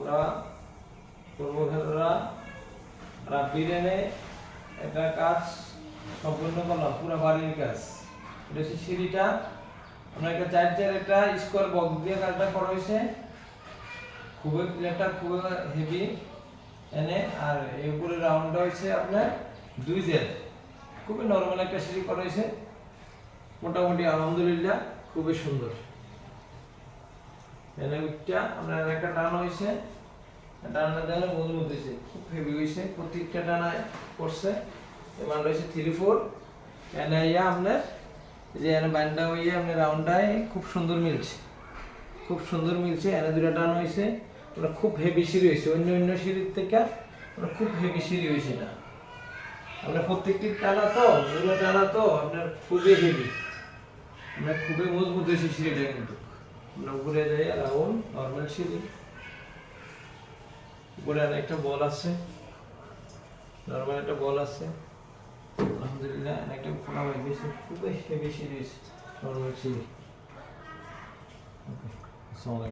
ওরা কর্মচারীরা রাব্বির এনে একটা কাজ সম্পূর্ণ করলাম, পুরো বাড়ির কাজ। এটা হচ্ছে সিঁড়িটা, আমরা একটা চার্জের একটা স্কোয়ার বক্স দিয়ে কাজটা করা হয়েছে, খুবই প্লেটটা খুবই হেভি এনে। আর এই উপরে রাউন্ডটা হয়েছে আপনার 2 জেল, খুবই নর্মাল একটা সিঁড়ি করা হয়েছে, মোটামুটি আলহামদুলিল্লাহ খুবই সুন্দর। এনে উঠটা আপনার একটা টান হয়েছে, টানা দেওয়া মজবুত হয়েছে, খুব হেভি হয়েছে, প্রত্যেকটা টানায় করছে। এবার রয়েছে 3-4 এনে ইয়া আপনার যে এনে বান্ডা হইয়া আপনার রাউন্ডটায় খুব সুন্দর মিলছে, খুব সুন্দর মিলছে। এনে 2টা টান হয়েছে, ওটা খুব হেভি সিঁড়ি হয়েছে, অন্য সিঁড়ির থেকে ওটা খুব হেভি সিঁড়ি হয়েছে। না আপনার প্রত্যেকটি টানা তো দুটো টানা তো আপনার খুবই হেভি, আপনার খুবই মজবুত হয়েছে সিঁড়িটা। কিন্তু আমরা উপরে যাই রাউন্ড নর্মাল সিঁড়ি, উপরে আর একটা বল আছে, নর্মাল একটা বল আছে, আলহামদুলিল্লাহ। একটা ফোনা হয়ে গেছে, খুবই হেভি সিঁড়ি, নর্মাল সিঁড়ি। ওকে, আসসালামু আলাইকুম।